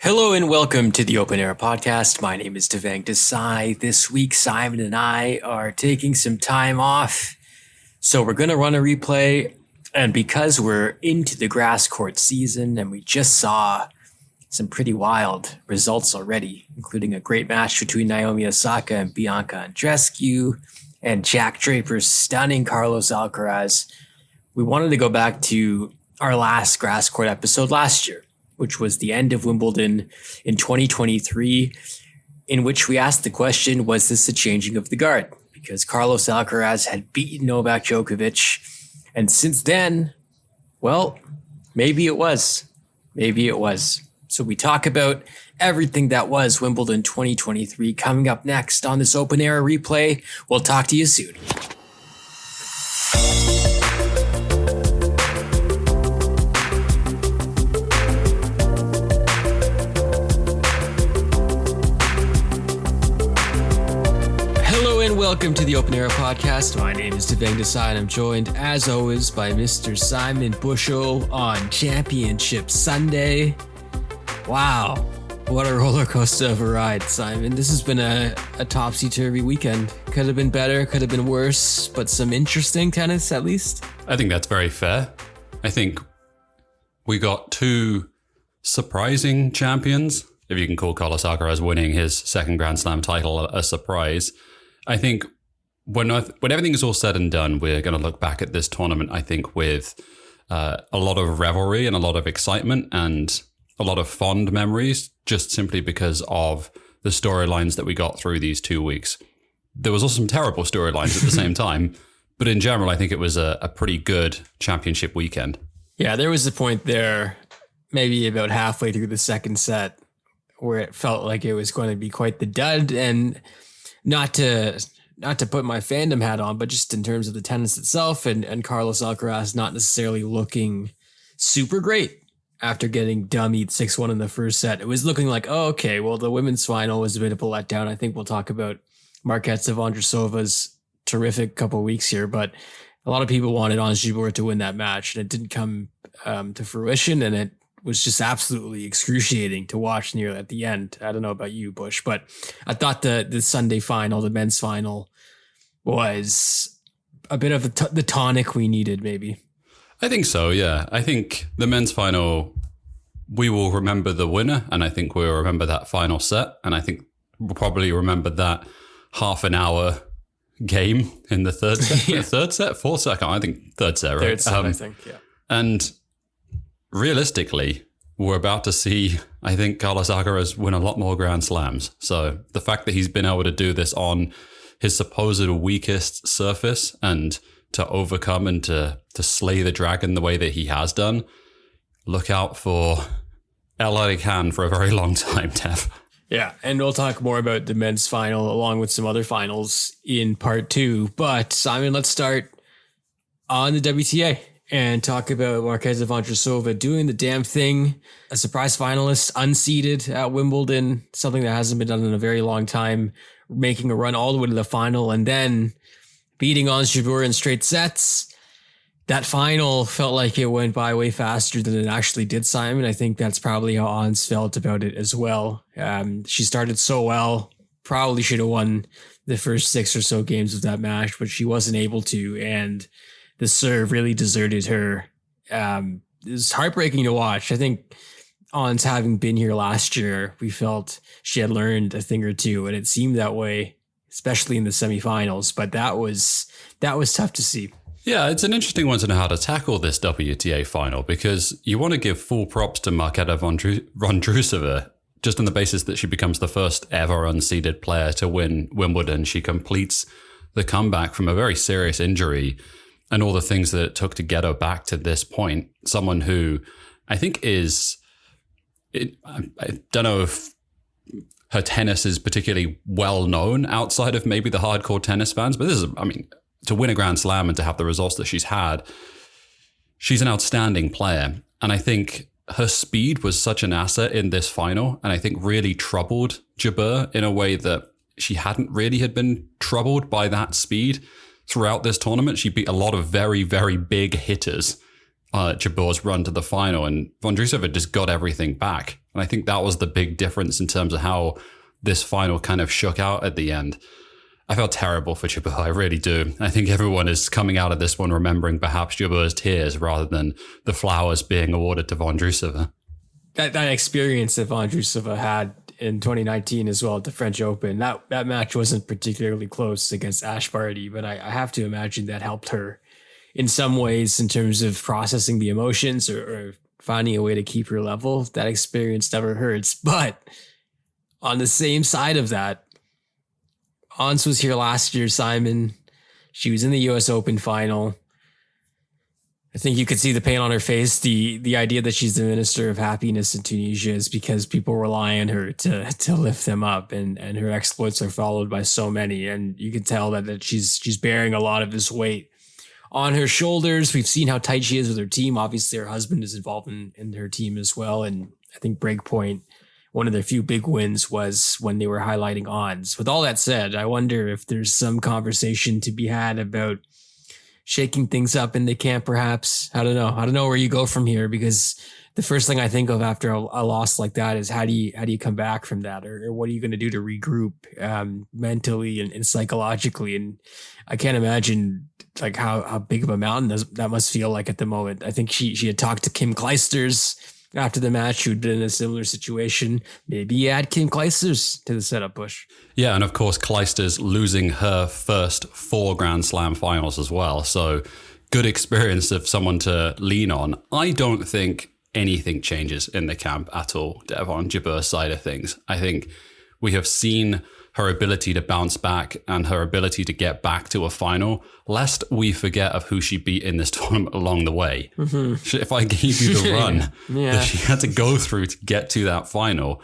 Hello and welcome to the Open Air Podcast. My name is Devang. This week, Simon and I are taking some time off. So we're going to run a replay. And because we're into the grass court season and we just saw some pretty wild results already, including a great match between Naomi Osaka and Bianca Andreescu and Jack Draper's stunning Carlos Alcaraz, we wanted to go back to our last grass court episode last year, which was the end of Wimbledon in 2023, in which we asked the question, was this a changing of the guard? Because Carlos Alcaraz had beaten Novak Djokovic. And since then, well, maybe it was. Maybe it was. So we talk about everything that was Wimbledon 2023 coming up next on this Open Air replay. We'll talk to you soon. Welcome to the Open Air Podcast. My name is Devang Desai, and I'm joined, as always, by Mr. Simon Bushell on Championship Sunday. Wow, what a roller coaster of a ride, Simon. This has been a topsy-turvy weekend. Could have been better, could have been worse, but some interesting tennis, at least. I think that's very fair. I think we got two surprising champions, if you can call Carlos Alcaraz winning his second Grand Slam title a surprise. I think when everything is all said and done, we're going to look back at this tournament, I think, with a lot of revelry and a lot of excitement and a lot of fond memories, just simply because of the storylines that we got through these 2 weeks. There was also some terrible storylines at the same time, but in general, I think it was a pretty good championship weekend. Yeah, there was a point there, maybe about halfway through the second set, where it felt like it was going to be quite the dud, and not to put my fandom hat on, but just in terms of the tennis itself and Carlos Alcaraz not necessarily looking super great after getting dummied 6-1 in the first set. It was looking like, oh, okay, well, the women's final was a bit of a letdown. I think we'll talk about Markéta Vondroušova's terrific couple of weeks here, but a lot of people wanted Ons Jabeur to win that match, and it didn't come to fruition, and it was just absolutely excruciating to watch near at the end. I don't know about you, Bush, but I thought the Sunday final, the men's final, was a bit of the tonic we needed, maybe. I think so, yeah. I think the men's final, we will remember the winner, and I think we'll remember that final set, and I think we'll probably remember that half an hour game in the third set. Yeah. Third set? Fourth set? I think third set, right? Third set, I think, yeah. And realistically, we're about to see, I think, Carlos Alcaraz win a lot more Grand Slams. So the fact that he's been able to do this on his supposed weakest surface and to overcome and to slay the dragon the way that he has done, look out for LA Can for a very long time, Tev. Yeah, and we'll talk more about the men's final along with some other finals in part 2. But Simon, let's start on the WTA and talk about Markéta Vondroušová doing the damn thing. A surprise finalist, unseeded at Wimbledon, something that hasn't been done in a very long time, making a run all the way to the final and then beating Ons Jabeur in straight sets. That final felt like it went by way faster than it actually did, Simon. I think that's probably how Ons felt about it as well. She started so well, probably should have won the first 6 or so games of that match, but she wasn't able to, and the serve really deserted her. It was heartbreaking to watch. I think Ons, having been here last year, we felt she had learned a thing or two, and it seemed that way, especially in the semifinals. But that was tough to see. Yeah, it's an interesting one to know how to tackle this WTA final, because you want to give full props to Markéta Vondroušová just on the basis that she becomes the first ever unseeded player to win Wimbledon. She completes the comeback from a very serious injury and all the things that it took to get her back to this point. Someone who I think I don't know if her tennis is particularly well known outside of maybe the hardcore tennis fans, but to win a Grand Slam and to have the results that she's had, she's an outstanding player. And I think her speed was such an asset in this final, and I think really troubled Jabeur in a way that she hadn't really had been troubled by that speed throughout this tournament. She beat a lot of very, very big hitters Jabeur's run to the final, and Vondroušová just got everything back. And I think that was the big difference in terms of how this final kind of shook out at the end. I felt terrible for Jabeur, I really do. I think everyone is coming out of this one remembering perhaps Jabeur's tears rather than the flowers being awarded to Vondroušová. That experience that Vondroušová had in 2019 as well at the French Open, that match wasn't particularly close against Ash Barty, but I have to imagine that helped her in some ways in terms of processing the emotions or finding a way to keep her level. That experience never hurts. But on the same side of that, Ons was here last year, Simon. She was in the US Open final. I think you could see the pain on her face. The idea that she's the minister of happiness in Tunisia is because people rely on her to lift them up, and her exploits are followed by so many. And you can tell that she's bearing a lot of this weight on her shoulders. We've seen how tight she is with her team. Obviously, her husband is involved in her team as well. And I think Breakpoint, one of their few big wins was when they were highlighting Ons. With all that said, I wonder if there's some conversation to be had about shaking things up in the camp, perhaps. I don't know where you go from here, because the first thing I think of after a loss like that is how do you come back from that, or what are you going to do to regroup mentally and psychologically? And I can't imagine like how big of a mountain that must feel like at the moment. I think she had talked to Kim Clijsters after the match, who'd been in a similar situation. Maybe add Kim Clijsters to the setup, Bush. Yeah, and of course, Clijsters losing her first 4 Grand Slam finals as well. So good experience of someone to lean on. I don't think anything changes in the camp at all, Dev, on Jabeur's side of things. I think we have seen her ability to bounce back and her ability to get back to a final, lest we forget of who she beat in this tournament along the way. Mm-hmm. If I gave you the run that she had to go through to get to that final,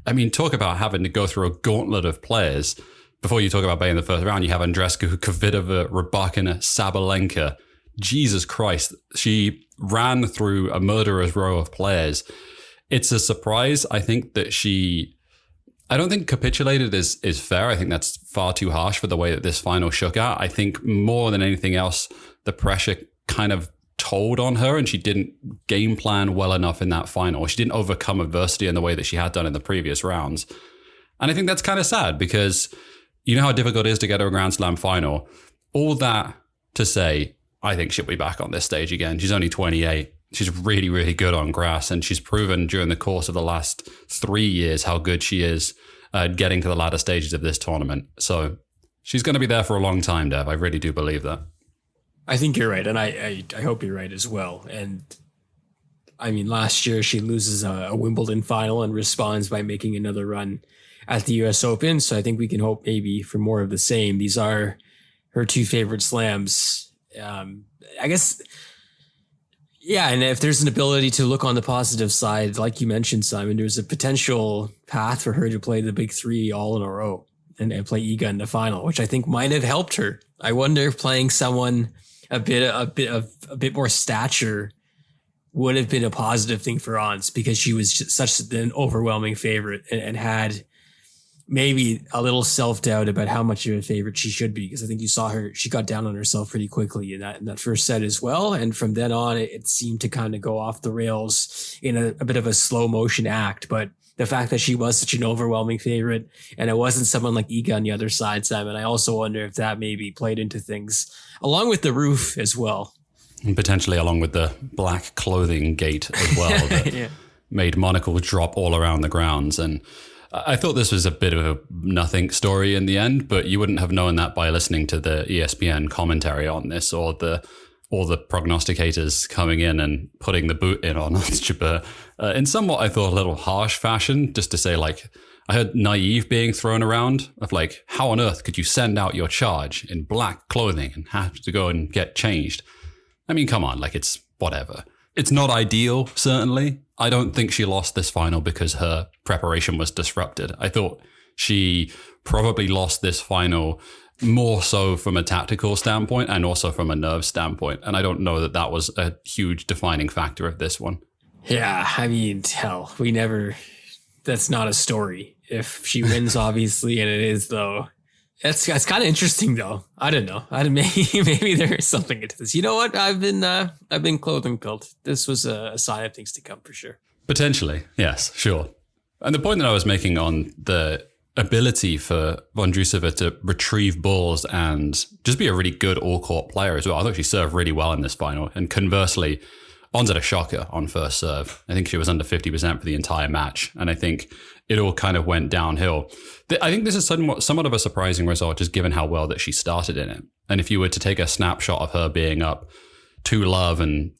I mean, talk about having to go through a gauntlet of players. Before you talk about being in the first round, you have Andreescu, Kvitova, Rybakina, Sabalenka. Jesus Christ, she ran through a murderer's row of players. It's a surprise, I think, that I don't think capitulated is fair. I think that's far too harsh for the way that this final shook out. I think more than anything else, the pressure kind of told on her, and she didn't game plan well enough in that final. She didn't overcome adversity in the way that she had done in the previous rounds. And I think that's kind of sad, because you know how difficult it is to get to a Grand Slam final. All that to say, I think she'll be back on this stage again. She's only 28. She's really, really good on grass, and she's proven during the course of the last 3 years how good she is getting to the latter stages of this tournament. So she's going to be there for a long time, Dev. I really do believe that. I think you're right, and I hope you're right as well. And I mean, last year she loses a Wimbledon final and responds by making another run at the US Open. So I think we can hope maybe for more of the same. These are her 2 favorite slams. I guess... Yeah, and if there's an ability to look on the positive side, like you mentioned, Simon, there's a potential path for her to play the big 3 all in a row and play Iga in the final, which I think might have helped her. I wonder if playing someone a bit more stature would have been a positive thing for Ons, because she was just such an overwhelming favorite and had maybe a little self-doubt about how much of a favorite she should be, because I think you saw her, she got down on herself pretty quickly in that first set as well. And from then on, it seemed to kind of go off the rails in a bit of a slow motion act. But the fact that she was such an overwhelming favorite and it wasn't someone like Iga on the other side, Simon, I also wonder if that maybe played into things, along with the roof as well. And potentially along with the black clothing gate as well that made Monaco drop all around the grounds. And I thought this was a bit of a nothing story in the end, but you wouldn't have known that by listening to the ESPN commentary on this, or the prognosticators coming in and putting the boot in on Ons Jabeur in somewhat, I thought, a little harsh fashion, just to say, like, I heard naive being thrown around of like, how on earth could you send out your charge in black clothing and have to go and get changed? I mean, come on, like, it's whatever. It's not ideal, certainly. I don't think she lost this final because her preparation was disrupted. I thought she probably lost this final more so from a tactical standpoint and also from a nerve standpoint. And I don't know that that was a huge defining factor of this one. Yeah, I mean, hell, that's not a story. If she wins, obviously, and it is, though, That's kind of interesting, though. I don't know. Maybe there is something into this. You know what? I've been clothing pilled. This was a sign of things to come for sure. Potentially, yes, sure. And the point that I was making on the ability for Vondroušová to retrieve balls and just be a really good all-court player as well. I thought she served really well in this final. And conversely, Ons had a shocker on first serve. I think she was under 50% for the entire match. And I think it all kind of went downhill. I think this is somewhat of a surprising result, just given how well that she started in it. And if you were to take a snapshot of her being up 2-love and,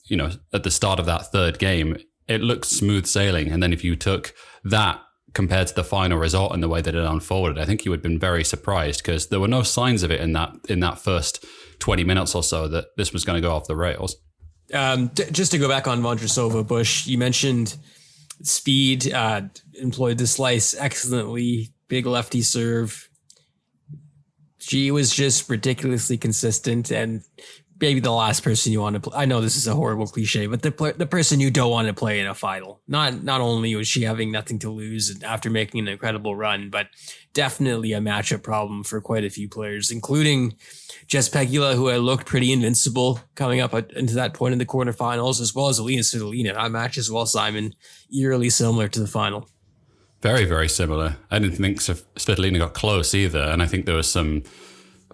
at the start of that third game, it looked smooth sailing. And then if you took that compared to the final result and the way that it unfolded, I think you would have been very surprised because there were no signs of it in that first 20 minutes or so that this was going to go off the rails. Just to go back on Vondroušová, Bush, you mentioned speed, employed the slice excellently, big lefty serve. She was just ridiculously consistent and maybe the last person you want to play. I know this is a horrible cliche, but the person you don't want to play in a final. Not only was she having nothing to lose after making an incredible run, but definitely a matchup problem for quite a few players, including Jess Pegula, who had looked pretty invincible coming up into that point in the quarterfinals, as well as Alina Svitolina. That match as well, Simon, eerily similar to the final. Very, very similar. I didn't think Svitolina got close either, and I think there was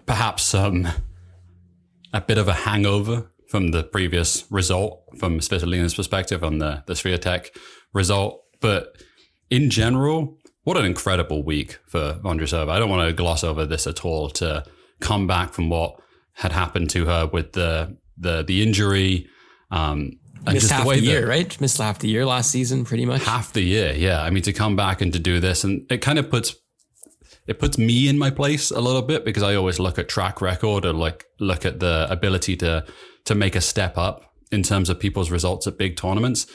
perhaps a bit of a hangover from the previous result from Svitolina's perspective on the Swiatek result. But in general, what an incredible week for Vondroušová. I don't want to gloss over this at all, to come back from what had happened to her with the injury. Missed half the year, right? Missed half the year last season, pretty much. Half the year, yeah. I mean, to come back and to do this, and it kind of puts me in my place a little bit, because I always look at track record or look at the ability to make a step up in terms of people's results at big tournaments.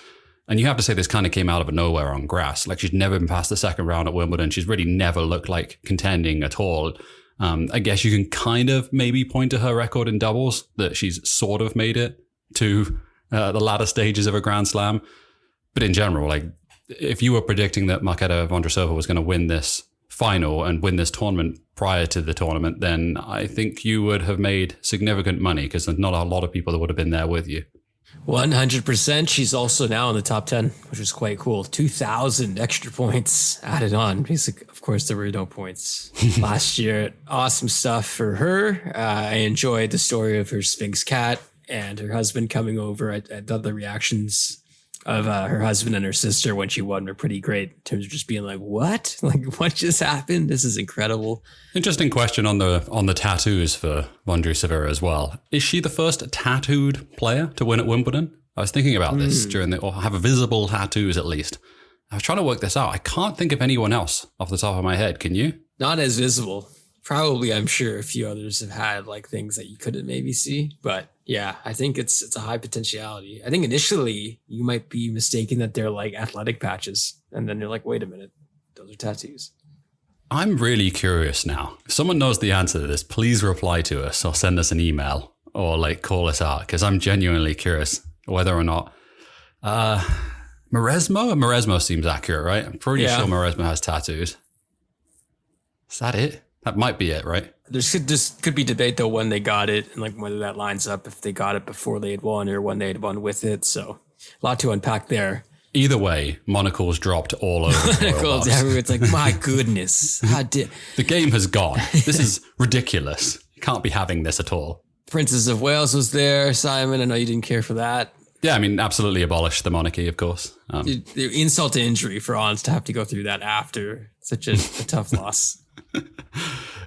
And you have to say this kind of came out of nowhere on grass. Like, she's never been past the second round at Wimbledon. She's really never looked like contending at all. I guess you can kind of maybe point to her record in doubles, that she's sort of made it to the latter stages of a Grand Slam. But in general, like, if you were predicting that Markéta Vondroušová was going to win this final and win this tournament prior to the tournament, then I think you would have made significant money, because there's not a lot of people that would have been there with you. 100%. She's also now in the top 10, which is quite cool. 2,000 extra points added on. Basically, of course, there were no points last year. Awesome stuff for her. I enjoyed the story of her Sphinx cat and her husband coming over. I thought the reactions of her husband and her sister when she won were pretty great, in terms of just being like, what? Like, what just happened? This is incredible. Interesting question on the tattoos for Vondroušová as well. Is she the first tattooed player to win at Wimbledon? I was thinking about this or have a visible tattoos at least. I was trying to work this out. I can't think of anyone else off the top of my head. Can you? Not as visible. Probably, I'm sure a few others have had like things that you couldn't maybe see, but yeah, I think it's a high potentiality. I think initially you might be mistaken that they're like athletic patches, and then you're like, wait a minute, those are tattoos. I'm really curious now. If someone knows the answer to this, please reply to us or send us an email or like call us out, because I'm genuinely curious whether or not Maresmo seems accurate, right? I'm pretty sure Maresmo has tattoos. Is that it? That might be it, right? There could be debate though when they got it, and like whether that lines up, if they got it before they had won or when they had won with it. So a lot to unpack there. Either way, monocles dropped all over. Monocles everywhere. It's like, my goodness. The game has gone. This is ridiculous. You can't be having this at all. Princess of Wales was there. Simon, I know you didn't care for that. Yeah, I mean, absolutely abolish the monarchy, of course. The insult to injury for Ons to have to go through that after such a tough loss.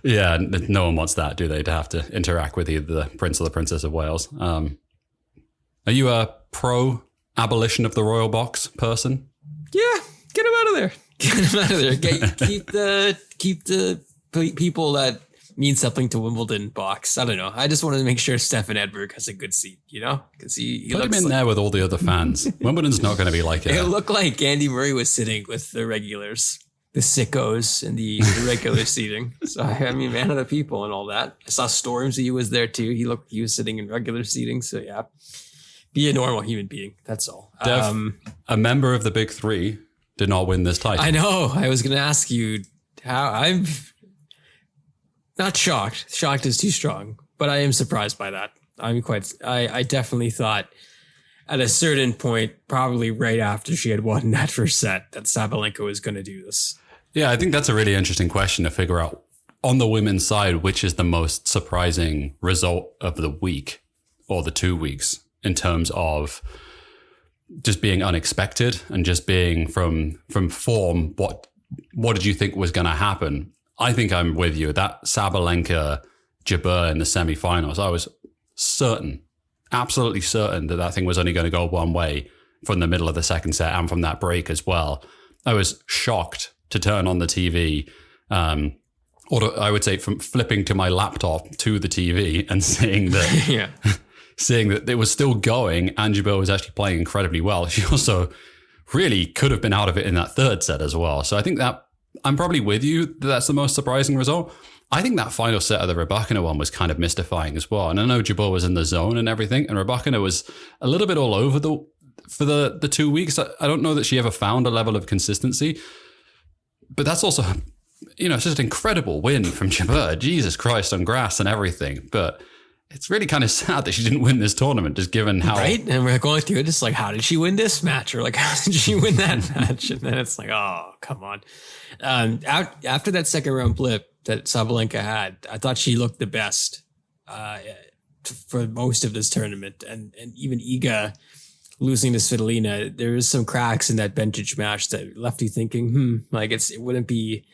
Yeah, no one wants that, do they? To have to interact with either the Prince or the Princess of Wales. Are you a pro abolition of the royal box person? Yeah, get him out of there. Get him out of there. Keep the people that mean something to Wimbledon box. I don't know. I just wanted to make sure Stefan Edberg has a good seat, because he put him in there with all the other fans. Wimbledon's not going to be like it. It looked like Andy Murray was sitting with the regulars, the sickos, and the regular seating. So I mean, man of the people and all that. I saw Stormzy was there too. He was sitting in regular seating. So yeah, be a normal human being. That's all. Dev, a member of the big three did not win this title. I know. I was going to ask you how. Not shocked. Shocked is too strong, but I am surprised by that. I definitely thought at a certain point, probably right after she had won that first set, that Sabalenka was going to do this. Yeah, I think that's a really interesting question to figure out on the women's side, which is the most surprising result of the week or the 2 weeks in terms of just being unexpected and just being from form. What did you think was going to happen? I think I'm with you. That Sabalenka Jabeur in the semifinals, I was certain, absolutely certain that thing was only going to go one way from the middle of the second set and from that break as well. I was shocked to turn on the TV, or I would say from flipping to my laptop to the TV and seeing that, seeing that it was still going and Jabeur was actually playing incredibly well. She also really could have been out of it in that third set as well. So I think that I'm probably with you. That's the most surprising result. I think that final set of the Rybakina one was kind of mystifying as well. And I know Jabeur was in the zone and everything, and Rybakina was a little bit all over for the 2 weeks. I don't know that she ever found a level of consistency. But that's also, it's just an incredible win from Jabeur. Jesus Christ, on grass and everything. But it's really kind of sad that she didn't win this tournament, just given how... Right? And we're going through it, just like, how did she win this match? Or like, how did she win that match? And then it's like, oh, come on. After that second round blip that Sabalenka had, I thought she looked the best for most of this tournament. And even Iga losing to Svitolina, there was some cracks in that Bencic match that left you thinking, it wouldn't be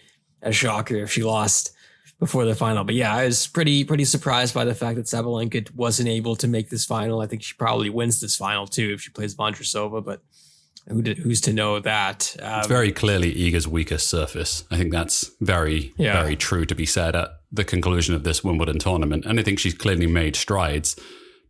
a shocker if she lost before the final. But yeah, I was pretty surprised by the fact that Sabalenka wasn't able to make this final. I think she probably wins this final too if she plays Vondroušová, but who's to know that? It's very clearly Iga's weakest surface. I think that's very true to be said at the conclusion of this Wimbledon tournament. And I think she's clearly made strides.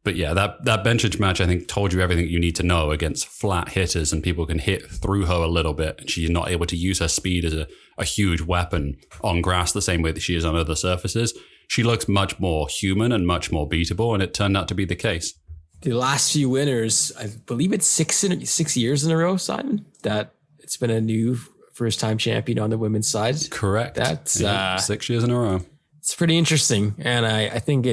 But yeah, that Bencic match, I think, told you everything you need to know against flat hitters, and people can hit through her a little bit. And she's not able to use her speed as a huge weapon on grass the same way that she is on other surfaces. She looks much more human and much more beatable, and it turned out to be the case. The last few winners, I believe it's 6 years in a row, Simon, that it's been a new first-time champion on the women's side. Correct. That's 6 years in a row. It's pretty interesting, and I think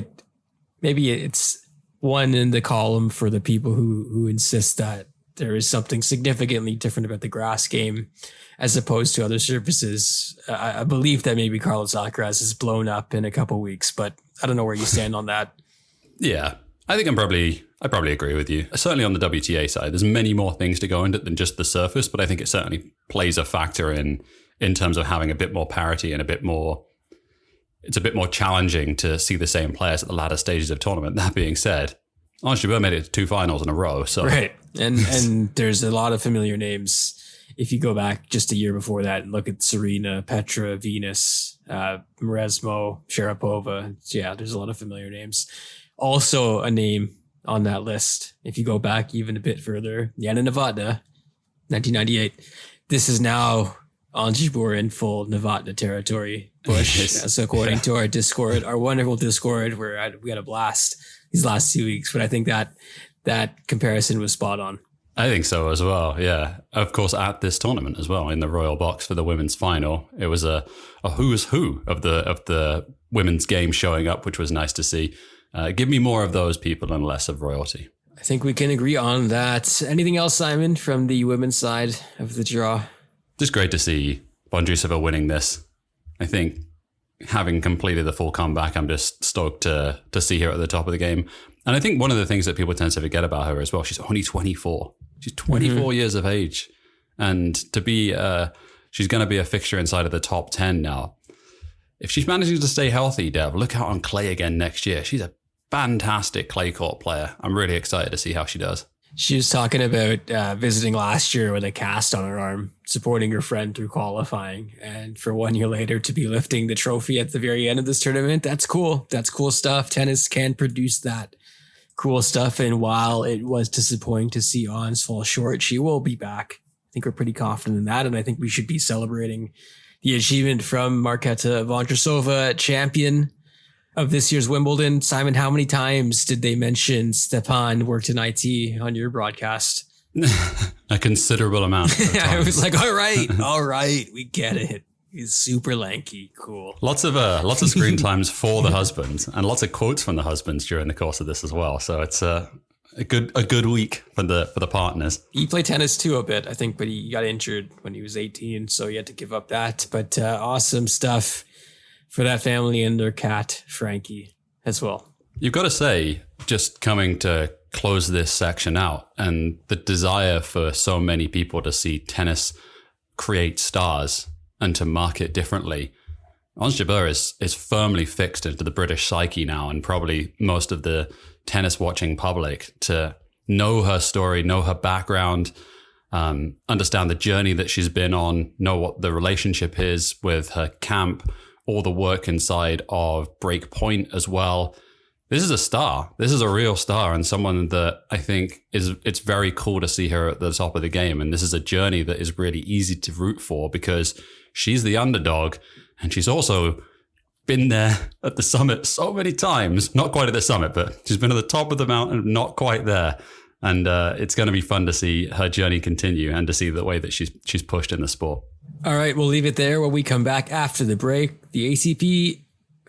it's one in the column for the people who insist that there is something significantly different about the grass game as opposed to other surfaces. I believe that maybe Carlos Alcaraz is blown up in a couple weeks, but I don't know where you stand on that. Yeah, I think I probably agree with you. Certainly on the WTA side, there's many more things to go into than just the surface, but I think it certainly plays a factor in terms of having a bit more parity and it's a bit more challenging to see the same players at the latter stages of tournament. That being said, Ons Jabeur made it to 2 finals in a row. So right. And there's a lot of familiar names. If you go back just a year before that and look at Serena, Petra, Venus, Mresmo, Sharapova. Yeah, there's a lot of familiar names. Also a name on that list, if you go back even a bit further, Jana Novotná, 1998. This is now Ons Jabeur in full Novotná territory. Bush, so according to our Discord, our wonderful Discord, where we had a blast these last 2 weeks, but I think that comparison was spot on. I think so as well. Yeah, of course, at this tournament as well, in the Royal Box for the women's final, it was a who's who of the women's game showing up, which was nice to see. Give me more of those people and less of royalty. I think we can agree on that. Anything else, Simon, from the women's side of the draw? Just great to see Vondroušová winning this. I think having completed the full comeback, I'm just stoked to see her at the top of the game. And I think one of the things that people tend to forget about her as well, she's only 24. She's 24 years of age. And to be, she's going to be a fixture inside of the top 10 now. If she's managing to stay healthy, Dev, look out on clay again next year. She's a fantastic clay court player. I'm really excited to see how she does. She was talking about visiting last year with a cast on her arm, supporting her friend through qualifying. And for 1 year later to be lifting the trophy at the very end of this tournament, that's cool. That's cool stuff. Tennis can produce that cool stuff. And while it was disappointing to see Ons fall short, she will be back. I think we're pretty confident in that. And I think we should be celebrating the achievement from Markéta Vondroušová, champion of this year's Wimbledon. Simon, how many times did they mention Stepan worked in IT on your broadcast? A considerable amount. I was like, all right, we get it. He's super lanky. Cool. Lots of screen times for the husbands and lots of quotes from the husbands during the course of this as well. So it's a good week for the partners. He played tennis too a bit, I think, but he got injured when he was 18, so he had to give up that. But awesome stuff for that family and their cat, Frankie, as well. You've got to say, just coming to close this section out, and the desire for so many people to see tennis create stars and to market differently. Ons Jabeur is firmly fixed into the British psyche now, and probably most of the tennis watching public, to know her story, know her background, understand the journey that she's been on, know what the relationship is with her camp, all the work inside of Breakpoint as well. This is a star. This is a real star, and someone that I think it's very cool to see her at the top of the game. And this is a journey that is really easy to root for because she's the underdog, and she's also been there at the summit so many times. Not quite at the summit, but she's been at the top of the mountain, not quite there. And it's going to be fun to see her journey continue and to see the way that she's pushed in the sport. All right, we'll leave it there. When we come back after the break, the ATP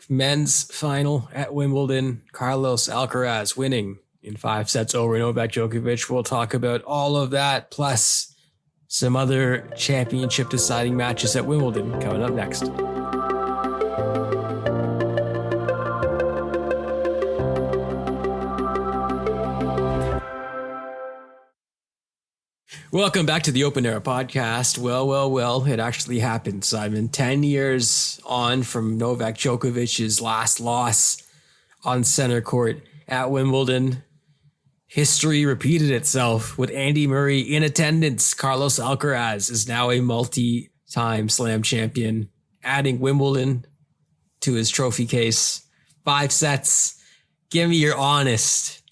men's final at Wimbledon, Carlos Alcaraz winning in 5 sets over Novak Djokovic. We'll talk about all of that, plus some other championship deciding matches at Wimbledon coming up next. Welcome back to the Open Era podcast. Well, it actually happened, Simon. 10 years on from Novak Djokovic's last loss on center court at Wimbledon. History repeated itself with Andy Murray in attendance. Carlos Alcaraz is now a multi-time slam champion, adding Wimbledon to his trophy case. 5 sets. Give me your honest,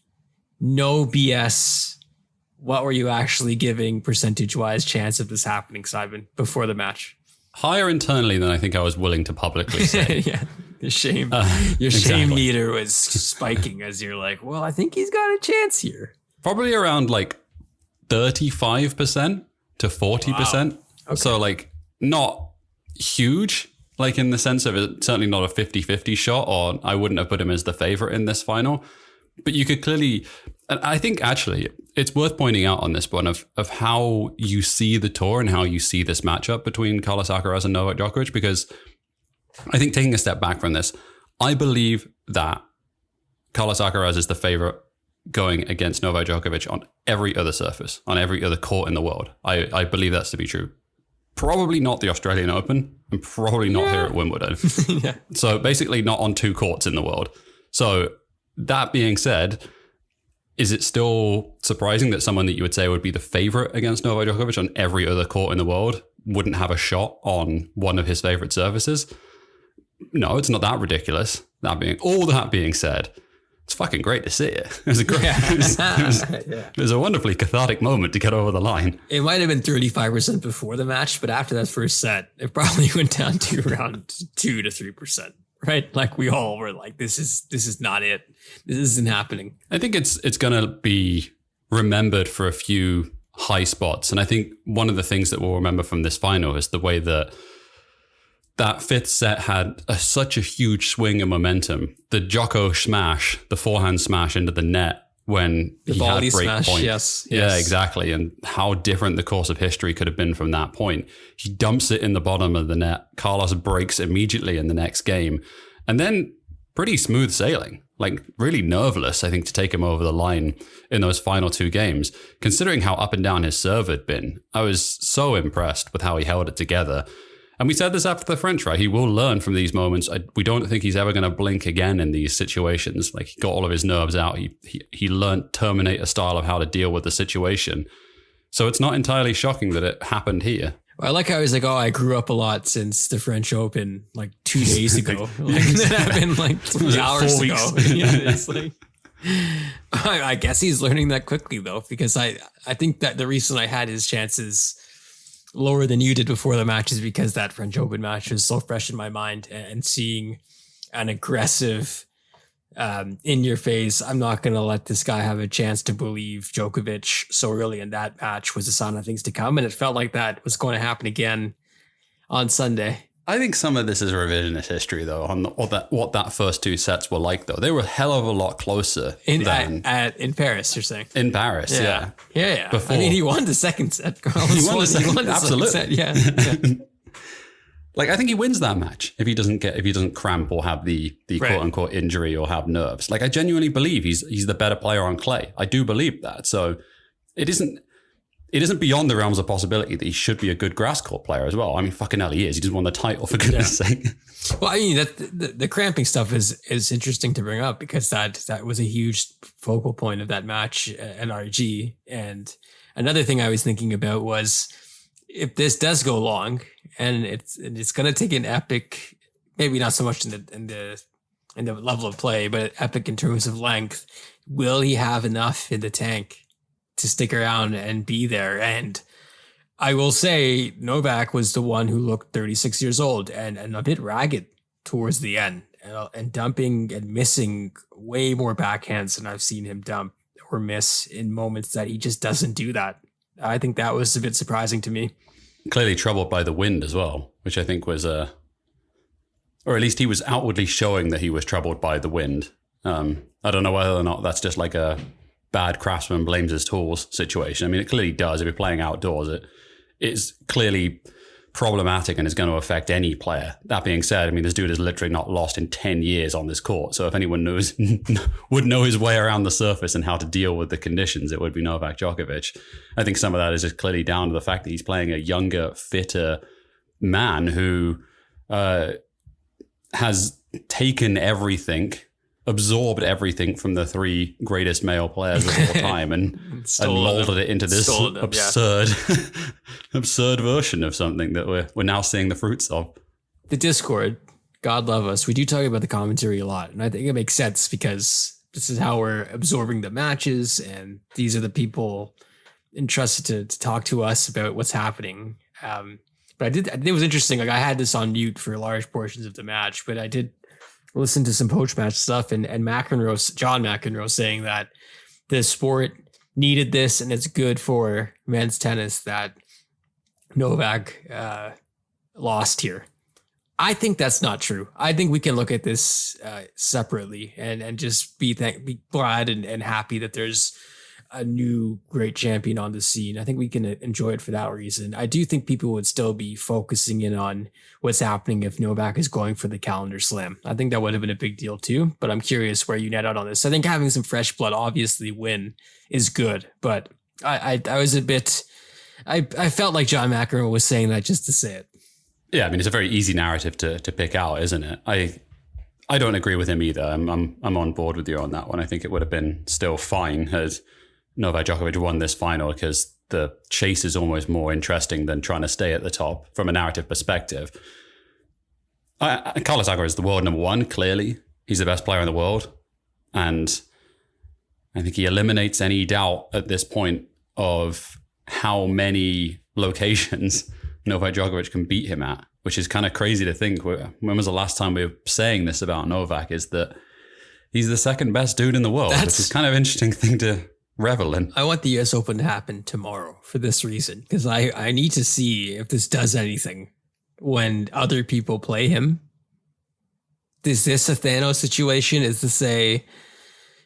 no BS. What were you actually giving percentage-wise chance of this happening, Simon, before the match? Higher internally than I think I was willing to publicly say. Yeah, your shame meter was spiking as you're like, well, I think he's got a chance here. Probably around like 35% to 40%. Wow. Okay. So like not huge, like in the sense of it, certainly not a 50-50 shot, or I wouldn't have put him as the favorite in this final. But you could clearly, and I think actually it's worth pointing out on this one of how you see the tour and how you see this matchup between Carlos Alcaraz and Novak Djokovic, because I think taking a step back from this, I believe that Carlos Alcaraz is the favorite going against Novak Djokovic on every other surface, on every other court in the world. I believe that's to be true. Probably not the Australian Open and probably not here at Wimbledon. Yeah. So basically not on 2 courts in the world. So that being said, is it still surprising that someone that you would say would be the favorite against Novak Djokovic on every other court in the world wouldn't have a shot on one of his favorite surfaces? No, it's not that ridiculous. All that being said, it's fucking great to see it. It was a wonderfully cathartic moment to get over the line. It might have been 35% before the match, but after that first set, it probably went down to around 2 to 3%. Right? Like we all were like, this is not it. This isn't happening. I think it's going to be remembered for a few high spots. And I think one of the things that we'll remember from this final is the way that 5th set had such a huge swing of momentum. The Djoko smash, the forehand smash into the net when he had break point. Yes. Yeah, exactly. And how different the course of history could have been from that point. He dumps it in the bottom of the net. Carlos breaks immediately in the next game. And then pretty smooth sailing, like really nerveless, I think, to take him over the line in those final 2 games. Considering how up and down his serve had been, I was so impressed with how he held it together. And we said this after the French, right? He will learn from these moments. We don't think he's ever going to blink again in these situations. Like he got all of his nerves out. He learned Terminator style of how to deal with the situation. So it's not entirely shocking that it happened here. Well, I like how he's like, oh, I grew up a lot since the French Open, like 2 days ago. Like that happened like 3 hours ago. Yeah, it's like, I guess he's learning that quickly though, because I think that the reason I had his chances lower than you did before the match is because that French Open match was so fresh in my mind, and seeing an aggressive in your face, I'm not going to let this guy have a chance to believe Djokovic so early in that match was a sign of things to come. And it felt like that was going to happen again on Sunday. I think some of this is revisionist history, though, on what that first 2 sets were like, though. They were a hell of a lot closer in Paris, you're saying? In Paris, yeah. Yeah. Before. I mean, he won the second set, Carlos. He won the second absolutely. set, yeah. Like, I think he wins that match if he doesn't cramp or have the quote unquote injury or have nerves. Like, I genuinely believe he's the better player on clay. I do believe that. So it isn't beyond the realms of possibility that he should be a good grass court player as well. I mean, fucking hell, he is. He just won the title, for goodness sake. Well, I mean, the cramping stuff is interesting to bring up because that was a huge focal point of that match at RG. And another thing I was thinking about was if this does go long and it's going to take an epic, maybe not so much in the level of play, but epic in terms of length, will he have enough in the tank to stick around and be there? And I will say Novak was the one who looked 36 years old and a bit ragged towards the end and dumping and missing way more backhands than I've seen him dump or miss in moments that he just doesn't do that. I think that was a bit surprising to me. Clearly troubled by the wind as well, which I think was or at least he was outwardly showing that he was troubled by the wind. I don't know whether or not that's just like a bad craftsman blames his tools situation. I mean, it clearly does. If you're playing outdoors, it's clearly problematic and is going to affect any player. That being said, I mean, this dude has literally not lost in 10 years on this court. So if anyone would know his way around the surface and how to deal with the conditions, it would be Novak Djokovic. I think some of that is just clearly down to the fact that he's playing a younger, fitter man who has taken everything, absorbed everything from the 3 greatest male players of all time and molded it into this absurd version of something that we're now seeing the fruits of. The Discord, God love us, we do talk about the commentary a lot, and I think it makes sense because this is how we're absorbing the matches, and these are the people entrusted to talk to us about what's happening. But it was interesting. Like, I had this on mute for large portions of the match, but I did listen to some post-match stuff and John McEnroe saying that the sport needed this and it's good for men's tennis that Novak lost here. I think that's not true. I think we can look at this separately and just be glad and happy that there's a new great champion on the scene. I think we can enjoy it for that reason. I do think people would still be focusing in on what's happening if Novak is going for the calendar slam. I think that would have been a big deal too, but I'm curious where you net out on this. I think having some fresh blood, obviously win is good, but I was a bit, I felt like John McEnroe was saying that just to say it. Yeah, I mean, it's a very easy narrative to pick out, isn't it? I don't agree with him either. I'm on board with you on that one. I think it would have been still fine had Novak Djokovic won this final because the chase is almost more interesting than trying to stay at the top from a narrative perspective. Carlos Alcaraz is the world number 1, clearly. He's the best player in the world. And I think he eliminates any doubt at this point of how many locations Novak Djokovic can beat him at, which is kind of crazy to think. When was the last time we were saying this about Novak, is that he's the second best dude in the world, which is kind of an interesting thing to revel in. I want the US Open to happen tomorrow for this reason, because I need to see if this does anything when other people play him. Is this a Thanos situation? Is to say,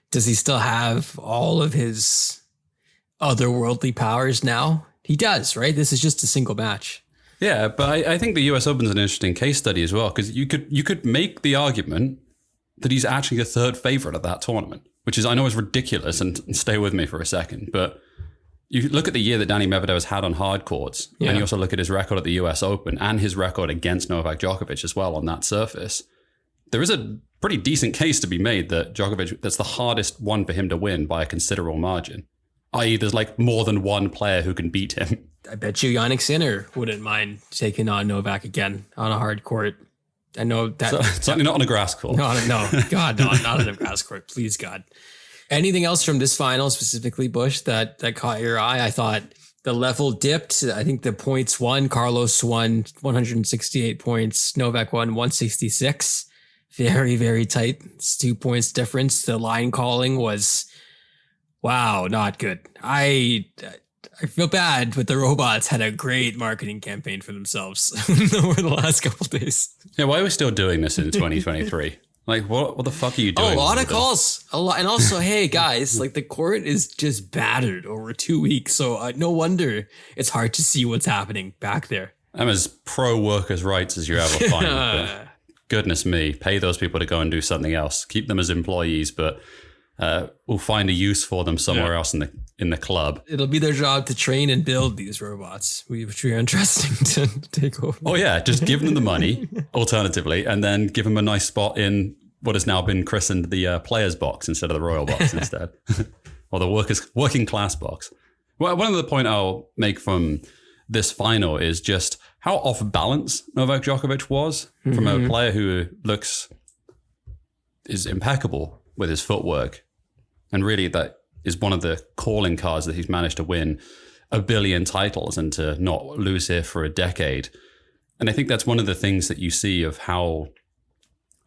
does he still have all of his otherworldly powers now? He does, right? This is just a single match. Yeah, but I think the US Open is an interesting case study as well, because you could make the argument that he's actually the third favorite at that tournament, which is, I know is ridiculous, and stay with me for a second, but you look at the year that Danny Medvedev has had on hard courts, and you also look at his record at the US Open and his record against Novak Djokovic as well on that surface. There is a pretty decent case to be made that Djokovic, that's the hardest one for him to win by a considerable margin. I.e., there's like more than one player who can beat him. I bet you Jannik Sinner wouldn't mind taking on Novak again on a hard court. I know that. Certainly not on a grass court. No, God, no, not on a grass court. Please, God. Anything else from this final, specifically, Bush, that caught your eye? I thought the level dipped. I think the points won. Carlos won 168 points. Novak won 166. Very, very tight. It's 2 points difference. The line calling was, wow, not good. I I feel bad, but the robots had a great marketing campaign for themselves over the last couple of days. Yeah, why are we still doing this in 2023? Like, what the fuck are you doing? Oh, a lot of calls. A lot. And also, hey, guys, like the court is just battered over 2 weeks. So no wonder it's hard to see what's happening back there. I'm as pro workers' rights as you ever find. But goodness me, pay those people to go and do something else. Keep them as employees, but we'll find a use for them somewhere else in the club. It'll be their job to train and build these robots, which are interesting to take over. Oh yeah, just give them the money, alternatively, and then give them a nice spot in what has now been christened the players box instead of the royal box instead, or the working class box. Well, one of the point I'll make from this final is just how off balance Novak Djokovic was from a player who is impeccable with his footwork. And really that is one of the calling cards that he's managed to win 1 billion titles and to not lose here for a decade. And I think that's one of the things that you see of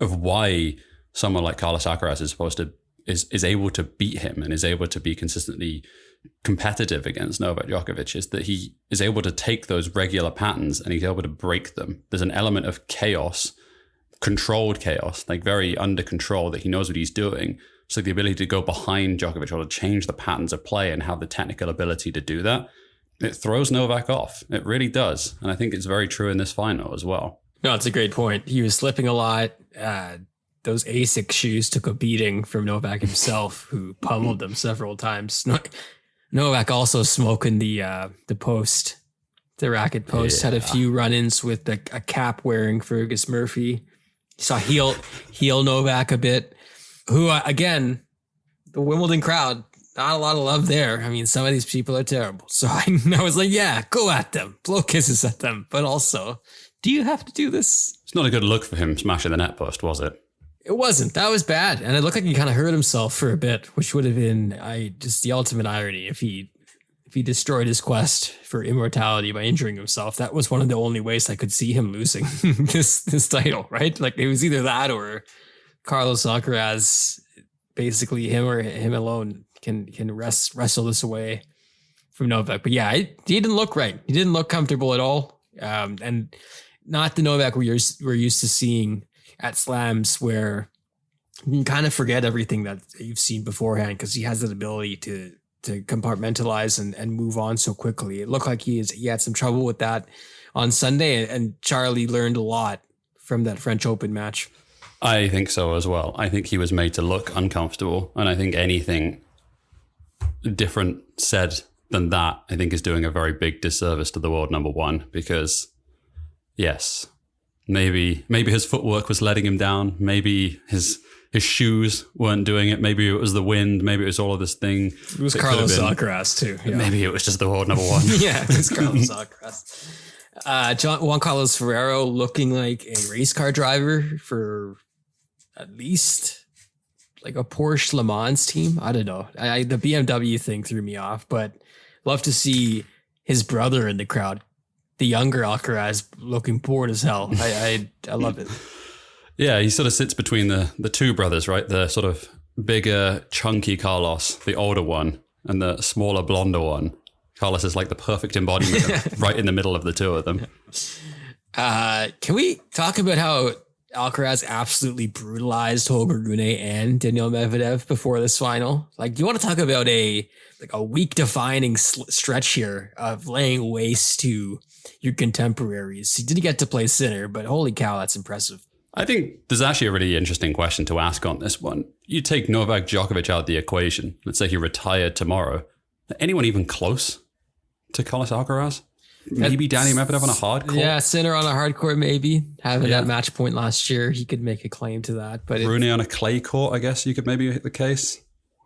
why someone like Carlos Alcaraz is able to beat him and is able to be consistently competitive against Novak Djokovic, is that he is able to take those regular patterns and he's able to break them. There's an element of chaos, controlled chaos, like very under control, that he knows what he's doing. So the ability to go behind Djokovic or to change the patterns of play and have the technical ability to do that, it throws Novak off. It really does. And I think it's very true in this final as well. No, it's a great point. He was slipping a lot. Those ASIC shoes took a beating from Novak himself, who pummeled them several times. Novak also smoking the post, the racket post, had a few run-ins with a cap wearing Fergus Murphy. Saw heel Novak a bit, who again, the Wimbledon crowd, not a lot of love there. I mean, some of these people are terrible. So I was like, yeah, go at them, blow kisses at them. But also, do you have to do this? It's not a good look for him smashing the net post, was it? It wasn't. That was bad. And it looked like he kind of hurt himself for a bit, which would have been just the ultimate irony if he destroyed his quest for immortality by injuring himself. That was one of the only ways I could see him losing this title, right? Like it was either that or Carlos Alcaraz, basically him or him alone can wrestle this away from Novak. But yeah, he didn't look right. He didn't look comfortable at all. And not the Novak we're used to seeing at slams, where you can kind of forget everything that you've seen beforehand because he has that ability to compartmentalize and move on so quickly. It looked like he had some trouble with that on Sunday, and Charlie learned a lot from that French Open match. I think so as well. I think he was made to look uncomfortable, and I think anything different said than that, I think, is doing a very big disservice to the world number one, because yes, maybe his footwork was letting him down. Maybe his shoes weren't doing it. Maybe it was the wind. Maybe it was all of this thing. It was Carlos Alcaraz too. Yeah. Maybe it was just the world number one. Yeah, it was Carlos Alcaraz. Juan Carlos Ferrero looking like a race car driver for at least like a Porsche Le Mans team. I don't know. The BMW thing threw me off, but love to see his brother in the crowd, the younger Alcaraz, looking bored as hell. I love it. Yeah, he sort of sits between the two brothers, right? The sort of bigger, chunky Carlos, the older one, and the smaller, blonder one. Carlos is like the perfect embodiment right in the middle of the two of them. Can we talk about how Alcaraz absolutely brutalized Holger Rune and Daniil Medvedev before this final? Like, you want to talk about a week-defining stretch here of laying waste to your contemporaries. He didn't get to play Sinner, but holy cow, that's impressive. I think there's actually a really interesting question to ask on this one. You take Novak Djokovic out of the equation. Let's say he retired tomorrow. Anyone even close to Carlos Alcaraz? Maybe Danny Medvedev on a hard court? Yeah, Sinner on a hard court, maybe. Having that match point last year, he could make a claim to that. But Rune on a clay court, I guess you could maybe hit the case.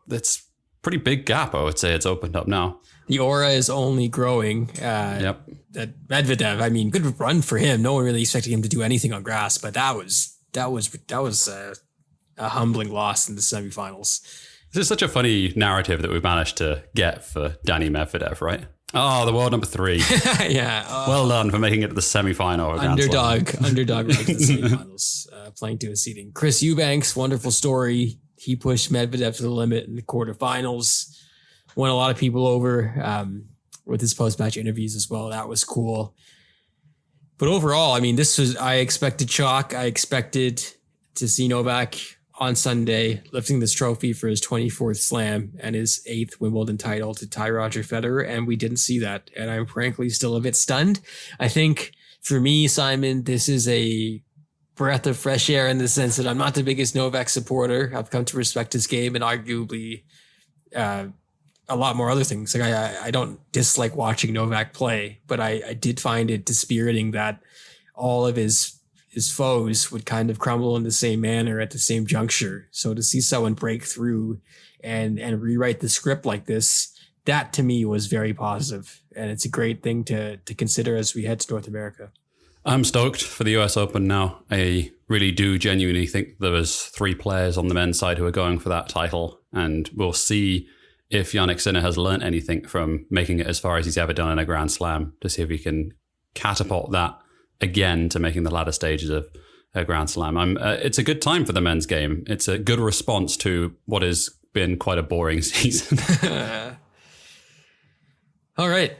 That's pretty big gap, I would say. It's opened up now. The aura is only growing. Yep. Medvedev, I mean, good run for him. No one really expected him to do anything on grass, but that was a humbling loss in the semifinals. This is such a funny narrative that we've managed to get for Danny Medvedev, right? Oh, the world number 3. Yeah. Well done for making it to the semifinal. Underdog right to the semifinals, playing to his seeding. Chris Eubanks, wonderful story. He pushed Medvedev to the limit in the quarterfinals. Won a lot of people over. with his post-match interviews as well. That was cool. But overall, I mean, I expected chalk. I expected to see Novak on Sunday lifting this trophy for his 24th slam and his 8th Wimbledon title to tie Roger Federer, and we didn't see that. And I'm frankly still a bit stunned. I think for me, Simon, this is a breath of fresh air in the sense that I'm not the biggest Novak supporter. I've come to respect his game and arguably a lot more other things. Like I don't dislike watching Novak play, but I did find it dispiriting that all of his foes would kind of crumble in the same manner at the same juncture. So to see someone break through and rewrite the script like this, that to me was very positive. And it's a great thing to consider as we head to North America. I'm stoked for the US Open now. I really do genuinely think there was 3 players on the men's side who are going for that title. And we'll see if Jannik Sinner has learned anything from making it as far as he's ever done in a Grand Slam, to see if he can catapult that again to making the latter stages of a Grand Slam. It's a good time for the men's game. It's a good response to what has been quite a boring season. All right.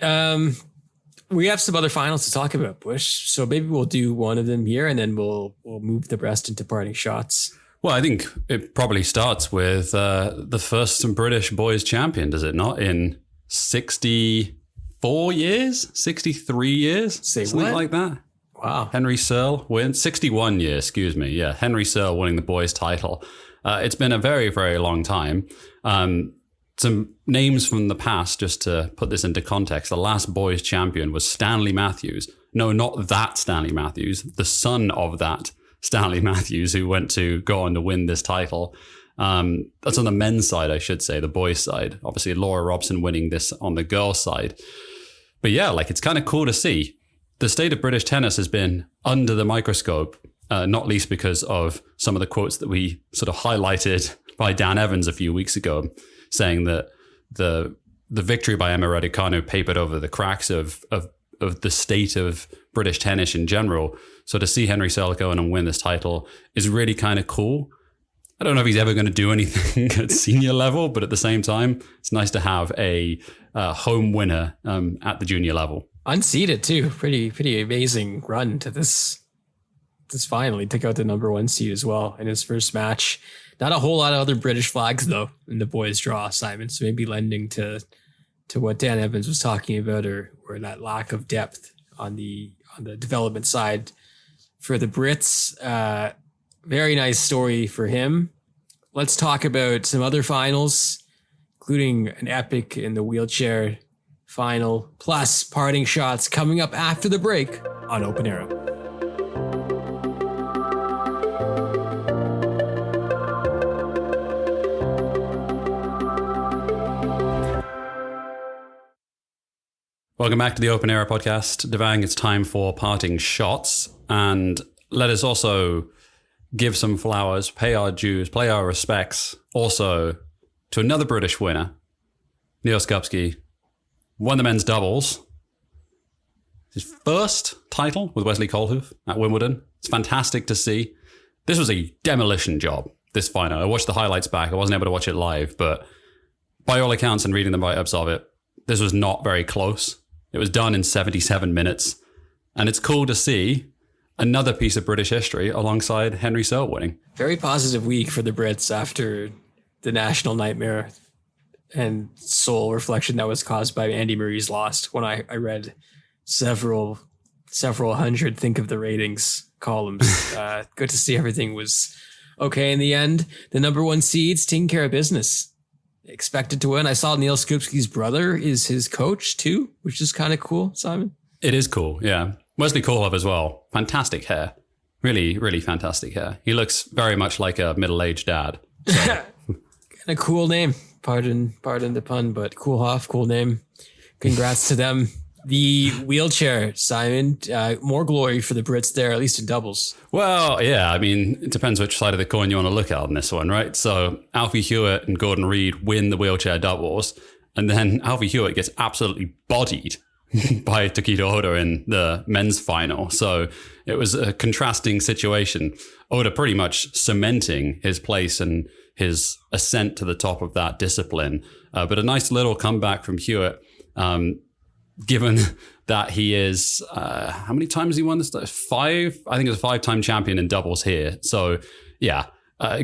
We have some other finals to talk about, Bush. So maybe we'll do one of them here and then we'll move the rest into parting shots. Well, I think it probably starts with the first British boys champion, does it not? In 64 years? 63 years? Say something what? Like that. Wow. Henry Searle wins 61 years, excuse me. Yeah, Henry Searle winning the boys title. It's been a very, very long time. Some names from the past, just to put this into context. The last boys champion was Stanley Matthews. No, not that Stanley Matthews, the son of that Stanley Matthews, who went to go on to win this title. That's on the men's side, I should say, the boys' side. Obviously, Laura Robson winning this on the girls' side. But yeah, like, it's kind of cool to see. The state of British tennis has been under the microscope, not least because of some of the quotes that we sort of highlighted by Dan Evans a few weeks ago, saying that the victory by Emma Raducanu papered over the cracks of the state of British tennis in general. So to see Henry Searle go in and win this title is really kind of cool. I don't know if he's ever going to do anything at senior level, but at the same time, it's nice to have a home winner at the junior level. Unseeded too. Pretty amazing run to this final. He took out the number 1 seed as well in his first match. Not a whole lot of other British flags though in the boys draw, Simon. So maybe lending to what Dan Evans was talking about, or that lack of depth on the development side for the Brits. Very nice story for him. Let's talk about some other finals, including an epic in the wheelchair final, plus parting shots coming up after the break on Open Era. Welcome back to the Open Era podcast. Devang, it's time for parting shots. And let us also give some flowers, pay our dues, pay our respects also to another British winner, Neil Skupski, won the men's doubles. His first title with Wesley Koolhof at Wimbledon. It's fantastic to see. This was a demolition job, this final. I watched the highlights back. I wasn't able to watch it live, but by all accounts and reading the write-ups of it, this was not very close. It was done in 77 minutes. And it's cool to see another piece of British history alongside Henry Searle winning. Very positive week for the Brits after the national nightmare and soul reflection that was caused by Andy Murray's loss. When I read several hundred think of the ratings columns, good to see everything was okay in the end. The number 1 seeds taking care of business. Expected to win. I saw Neil Skupski's brother is his coach too, which is kind of cool, Simon. It is cool, yeah. Wesley Koolhof as well. Fantastic hair. Really, really fantastic hair. He looks very much like a middle-aged dad. So. Kind of cool name. Pardon the pun, but Koolhof, cool name. Congrats to them. The wheelchair, Simon, more glory for the Brits there, at least in doubles. Well, yeah, I mean, it depends which side of the coin you want to look at on this one, right? So Alfie Hewitt and Gordon Reid win the wheelchair doubles, and then Alfie Hewitt gets absolutely bodied by Takedo Oda in the men's final. So it was a contrasting situation. Oda pretty much cementing his place and his ascent to the top of that discipline. But a nice little comeback from Hewitt. given that he is, how many times has he won this? 5? I think it's a 5-time champion in doubles here. So yeah,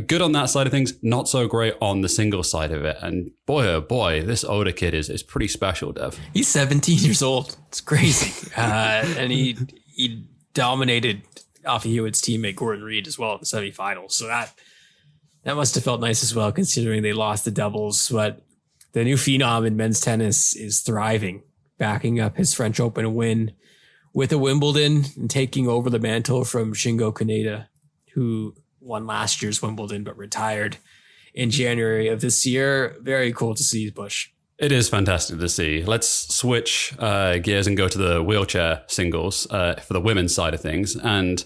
good on that side of things. Not so great on the singles side of it. And boy, oh boy, this Oda kid is pretty special, Dev. He's 17 years old. It's crazy. And he dominated Alfie Hewitt's teammate Gordon Reed as well in the semifinals. So that must have felt nice as well, considering they lost the doubles. But the new phenom in men's tennis is thriving, backing up his French Open win with a Wimbledon and taking over the mantle from Shingo Kaneda, who won last year's Wimbledon but retired in January of this year. Very cool to see, Bush. It is fantastic to see. Let's switch gears and go to the wheelchair singles for the women's side of things. And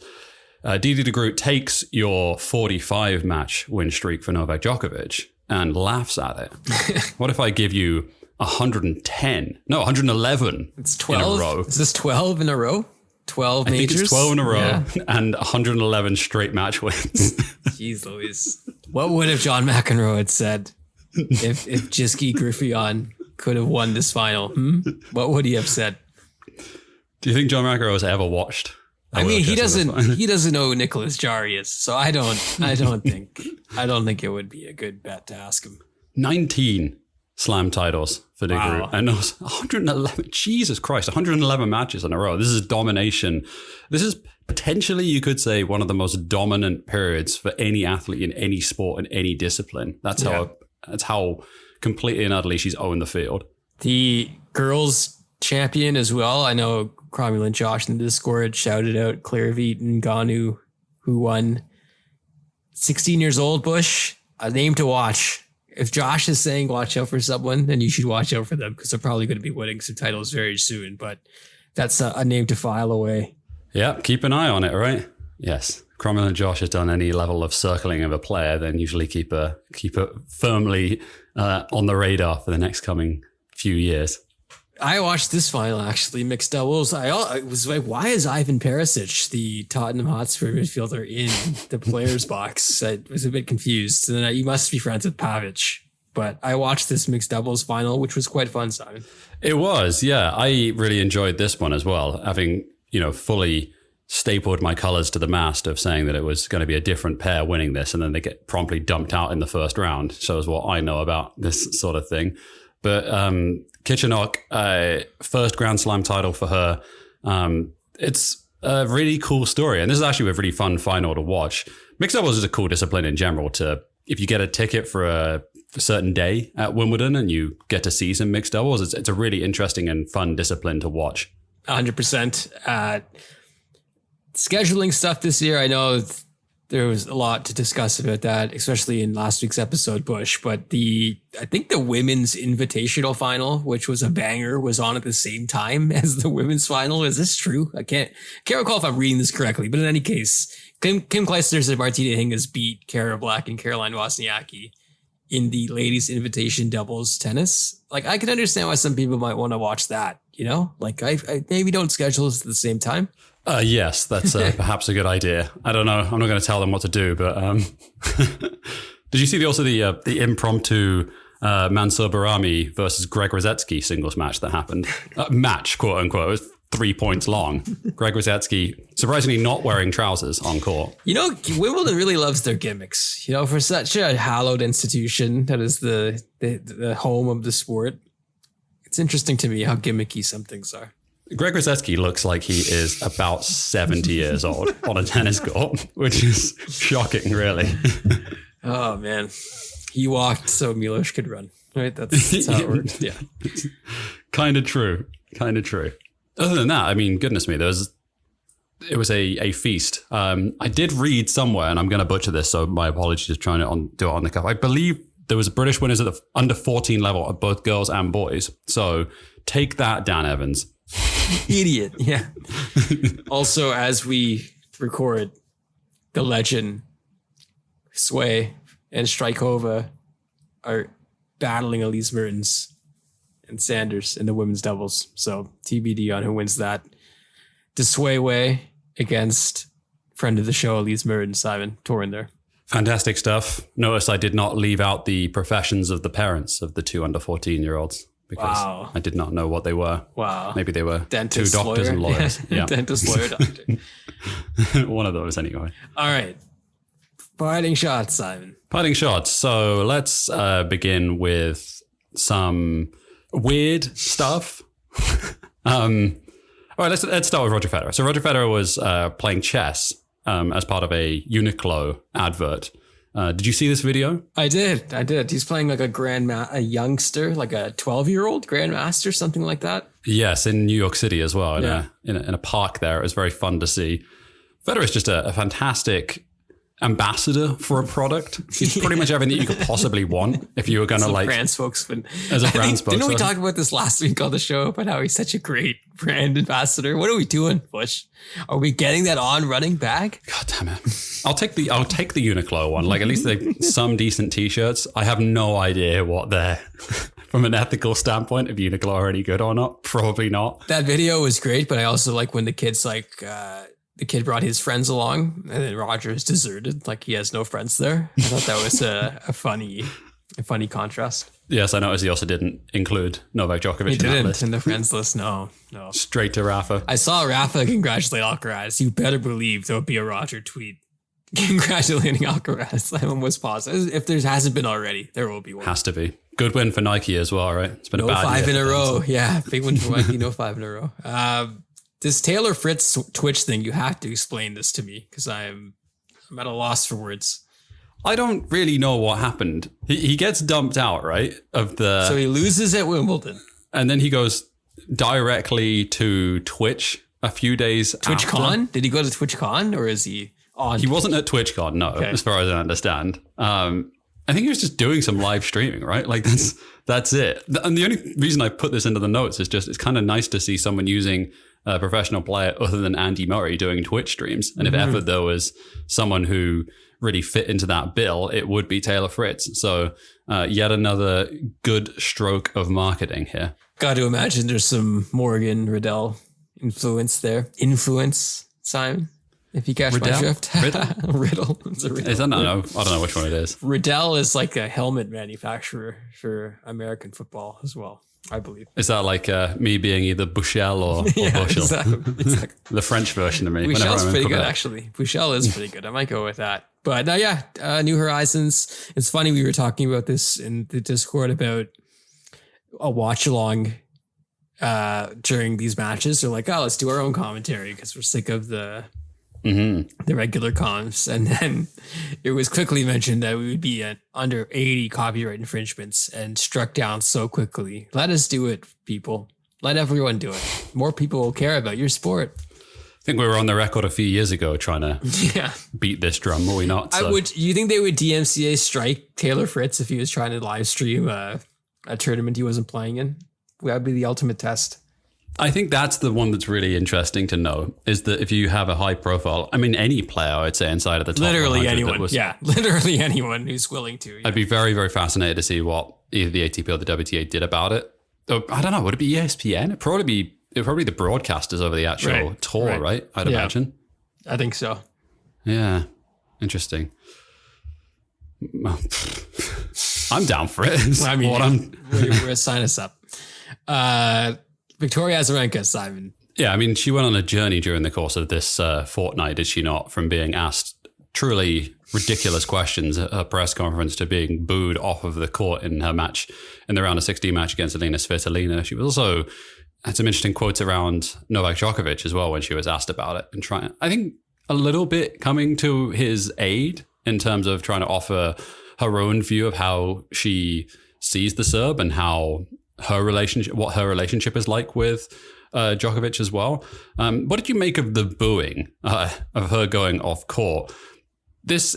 Didi de Groot takes your 45 match win streak for Novak Djokovic and laughs at it. What if I give you 110? No, 111. It's 12 in a row. Is this 12 in a row? 12 majors? I think it's 12 in a row and 111 straight match wins. Jeez Louise. What would have John McEnroe had said if Jiski Griffeon could have won this final? What would he have said? Do you think John McEnroe has ever watched? I mean, he doesn't know who Nicholas Jarry is, so I don't think it would be a good bet to ask him. 19 slam titles for De Groot. And 111, Jesus Christ, 111 matches in a row. This is domination. This is potentially, you could say, one of the most dominant periods for any athlete in any sport, in any discipline. That's how completely and utterly she's owned the field. The girls champion as well. I know Cromulent Josh in the Discord shouted out Claire Veet and Ganu, who won. 16 years old, Bush, a name to watch. If Josh is saying watch out for someone, then you should watch out for them because they're probably going to be winning some titles very soon. But that's a name to file away. Yeah, keep an eye on it, right? Yes. Cromwell Josh has done any level of circling of a player, then usually keep it firmly on the radar for the next coming few years. I watched this final, actually, mixed doubles. I was like, why is Ivan Perisic, the Tottenham Hotspur midfielder, in the players' box? I was a bit confused. And then you must be friends with Pavic. But I watched this mixed doubles final, which was quite fun, Simon. It was, yeah. I really enjoyed this one as well, having, fully stapled my colors to the mast of saying that it was going to be a different pair winning this, and then they get promptly dumped out in the first round. Shows what I know about this sort of thing. But Kichenok, first Grand Slam title for her. It's a really cool story. And this is actually a really fun final to watch. Mixed doubles is a cool discipline in general. If you get a ticket for a certain day at Wimbledon and you get to see some mixed doubles, it's a really interesting and fun discipline to watch. 100%. Scheduling stuff this year, I know there was a lot to discuss about that, especially in last week's episode, Bush. But I think the women's invitational final, which was a banger, was on at the same time as the women's final. Is this true? I can't recall if I'm reading this correctly. But in any case, Kim Clijsters and Martina Hingis beat Cara Black and Caroline Wozniacki in the ladies' invitation doubles tennis. Like, I can understand why some people might want to watch that. Like I maybe don't schedule this at the same time. Yes, that's perhaps a good idea. I don't know. I'm not going to tell them what to do, but did you see the impromptu Mansour Barami versus Greg Rosetsky singles match that happened? Match, quote unquote. It was 3 points long. Greg Rosetsky surprisingly not wearing trousers on court. Wimbledon really loves their gimmicks. For such a hallowed institution that is the home of the sport. It's interesting to me how gimmicky some things are. Greg Rosetsky looks like he is about 70 years old on a tennis court, which is shocking, really. Oh, man. He walked so Milos could run, right? That's how it works. Yeah. Kind of true. Other than that, I mean, goodness me, it was a feast. I did read somewhere, and I'm going to butcher this, so my apologies trying to do it on the cuff. I believe there was British winners at the under 14 level of both girls and boys. So take that, Dan Evans. Idiot. Yeah. Also, as we record, the legend Sway and Strykova are battling Elise Mertens and Sanders in the women's doubles. So TBD on who wins that. DeSway Way against friend of the show, Elise Mertens, Simon Torrin there. Fantastic stuff. Notice I did not leave out the professions of the parents of the two under 14-year-olds. because I did not know what they were. Wow. Maybe they were Dentist, two doctors lawyer. and lawyers. Yeah. Dentist, lawyer, doctor. One of those anyway. All right. Parting shots, Simon. Parting shots. So let's begin with some weird stuff. All right, let's start with Roger Federer. So Roger Federer was playing chess as part of a Uniqlo advert. Did you see this video? I did. He's playing like a youngster, like a 12-year-old grandmaster, something like that. Yes, in New York City as well, in a park there. It was very fun to see. Federer is just a fantastic ambassador for a product. He's pretty much everything that you could possibly want if you were going to like... brand spokesman. As a brand spokesman. Didn't we talk about this last week on the show about how he's such a great brand ambassador? What are we doing, Bush? Are we getting that on running back? God damn it. I'll take the Uniqlo one. Like at least some decent t-shirts. I have no idea what they're from an ethical standpoint, if Uniqlo are any good or not. Probably not. That video was great, but I also like when the kid's like... the kid brought his friends along and then Roger is deserted. Like he has no friends there. I thought that was a funny contrast. Yes, I noticed he also didn't include Novak Djokovic He in that didn't list. in the friends list. No. Straight to Rafa. I saw Rafa congratulate Alcaraz. You better believe there'll be a Roger tweet congratulating Alcaraz. I'm almost positive. If there hasn't been already, there will be one. Has to be. Good win for Nike as well, right? It's been a bad 5 in year a for row. them, so. Yeah, big win for Nike. No 5 in a row. This Taylor Fritz Twitch thing, you have to explain this to me because I'm at a loss for words. I don't really know what happened. He gets dumped out, right? So he loses at Wimbledon. And then he goes directly to Twitch a few days after. TwitchCon? Did he go to TwitchCon or is he on? He wasn't at TwitchCon, no, as far as I understand. I think he was just doing some live streaming, right? Like that's it. And the only reason I put this into the notes is just it's kind of nice to see someone using a professional player other than Andy Murray doing Twitch streams. And if ever there was someone who really fit into that bill, it would be Taylor Fritz. So yet another good stroke of marketing here. Got to imagine there's some Morgan Riddell influence there. Simon, if you catch my drift. Riddle. It's a Riddle. I don't know which one it is. Riddell is like a helmet manufacturer for American football as well, I believe. Is that like me being either Bushel or Bushel? Exactly. The French version of me. Buchel's pretty good, actually. Bushel is pretty good. I might go with that. But New Horizons. It's funny, we were talking about this in the Discord about a watch along during these matches. They're like, oh, let's do our own commentary because we're sick of the regular comms. And then it was quickly mentioned that we would be at under 80 copyright infringements and struck down so quickly. Let us do it, people. Let everyone do it. More people will care about your sport. I think we were on the record a few years ago trying to beat this drum, were we not? So. You think they would DMCA strike Taylor Fritz if he was trying to live stream a tournament he wasn't playing in? That would be the ultimate test. I think that's the one that's really interesting to know is that if you have a high profile, I mean, any player, I'd say inside of the top literally 100 anyone. Literally anyone who's willing to. Yeah. I'd be very, very fascinated to see what either the ATP or the WTA did about it. I don't know. Would it be ESPN? It'd probably be the broadcasters over the actual tour, right? I'd imagine. I think so. Yeah. Interesting. I'm down for it. I mean, we're sign us up. Victoria Azarenka, Simon. Yeah, I mean, she went on a journey during the course of this fortnight, did she not? From being asked truly ridiculous questions at her press conference to being booed off of the court in her match, in the round of 16 match against Alina Svitolina. She was also had some interesting quotes around Novak Djokovic as well when she was asked about it, and trying, I think, a little bit coming to his aid in terms of trying to offer her own view of how she sees the Serb and how what her relationship is like with Djokovic as well. What did you make of the booing of her going off court? This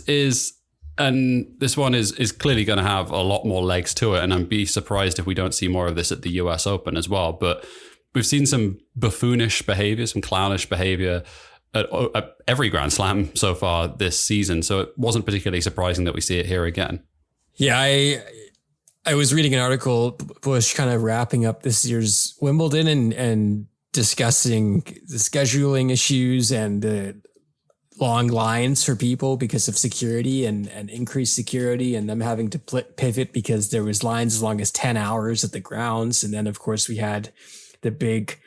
one is clearly going to have a lot more legs to it, and I'd be surprised if we don't see more of this at the US Open as well. But we've seen some buffoonish behavior, some clownish behavior at every Grand Slam so far this season. So it wasn't particularly surprising that we see it here again. Yeah, I was reading an article, Bush, kind of wrapping up this year's Wimbledon and discussing the scheduling issues and the long lines for people because of security and increased security, and them having to pivot because there was lines as long as 10 hours at the grounds. And then, of course, we had the big